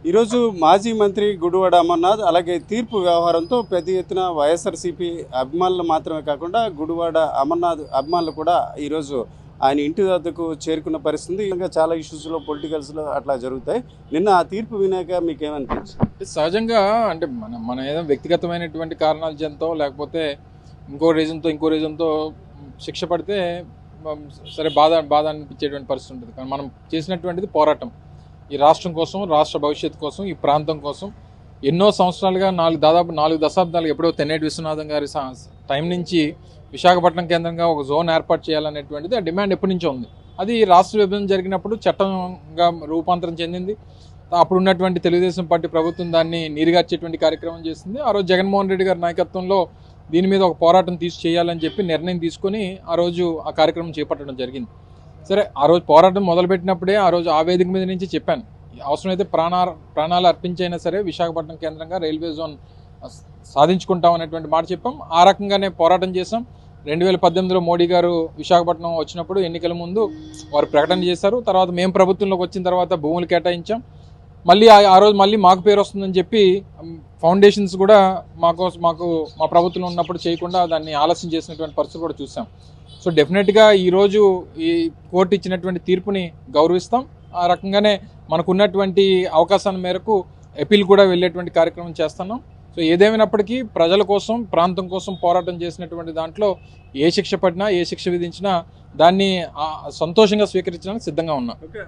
ఈరోజు మాజీ మంత్రి గుడివాడ అమర్నాథ్ అలాగే తీర్పు వ్యవహారంతో పెద్ద ఎత్తున వైఎస్ఆర్సీపీ అభిమానులు మాత్రమే కాకుండా గుడివాడ అమర్నాథ్ అభిమానులు కూడా ఈరోజు ఆయన ఇంటి వద్దకు చేరుకున్న పరిస్థితి. ఇంకా చాలా ఇష్యూస్లో పొలిటికల్స్లో అట్లా జరుగుతాయి. నిన్న ఆ తీర్పు వినాక మీకేమనిపించింది? సహజంగా అంటే మన ఏదో వ్యక్తిగతమైనటువంటి కారణాల జంతో లేకపోతే ఇంకో రీజన్తో శిక్ష పడితే సరే బాధ అనిపించేటువంటి పరిస్థితి ఉంటుంది. కానీ మనం చేసినటువంటిది పోరాటం ఈ రాష్ట్రం కోసం, రాష్ట్ర భవిష్యత్తు కోసం, ఈ ప్రాంతం కోసం ఎన్నో సంవత్సరాలుగా దాదాపు 4 దశాబ్దాలు ఎప్పుడో తెన్నేటి విశ్వనాథం గారి టైం నుంచి విశాఖపట్నం కేంద్రంగా ఒక జోన్ ఏర్పాటు చేయాలనేటువంటిది ఆ డిమాండ్ ఎప్పటి నుంచో ఉంది. అది రాష్ట్ర విభజన జరిగినప్పుడు చట్టంగా రూపాంతరం చెందింది. అప్పుడు ఉన్నటువంటి తెలుగుదేశం పార్టీ ప్రభుత్వం దాన్ని నీరుగార్చేటువంటి కార్యక్రమం చేసింది. ఆ రోజు జగన్మోహన్ రెడ్డి గారి నాయకత్వంలో దీని మీద ఒక పోరాటం చేయాలని చెప్పి నిర్ణయం తీసుకొని ఆ రోజు ఆ కార్యక్రమం చేపట్టడం జరిగింది. సరే, ఆ రోజు పోరాటం మొదలుపెట్టినప్పుడే ఆ రోజు ఆ వేదిక మీద నుంచి చెప్పాను, అవసరమైతే ప్రాణాలు అర్పించైనా సరే విశాఖపట్నం కేంద్రంగా రైల్వే జోన్ సాధించుకుంటాం అనేటువంటి మాట చెప్పాం. ఆ రకంగానే పోరాటం చేసాం. 2018లో మోడీ గారు విశాఖపట్నం వచ్చినప్పుడు ఎన్నికల ముందు వారు ప్రకటన చేశారు. తర్వాత మేము ప్రభుత్వంలోకి వచ్చిన తర్వాత భూములు కేటాయించాం. మళ్ళీ ఆ రోజు మళ్ళీ మాకు పేరు వస్తుందని చెప్పి ఫౌండేషన్స్ కూడా మా ప్రభుత్వంలో ఉన్నప్పుడు చేయకుండా దాన్ని ఆలస్యం చేసినటువంటి పరిస్థితి కూడా చూసాం. సో డెఫినెట్గా ఈరోజు ఈ కోర్టు ఇచ్చినటువంటి తీర్పుని గౌరవిస్తాం. ఆ రకంగానే మనకున్నటువంటి అవకాశాల మేరకు అపీల్ కూడా వెళ్ళేటువంటి కార్యక్రమం చేస్తున్నాం. సో ఏదేమైనప్పటికీ ప్రజల కోసం, ప్రాంతం కోసం పోరాటం చేసినటువంటి దాంట్లో ఏ శిక్ష పడినా, ఏ శిక్ష విధించినా దాన్ని సంతోషంగా స్వీకరించడానికి సిద్ధంగా ఉన్నాం.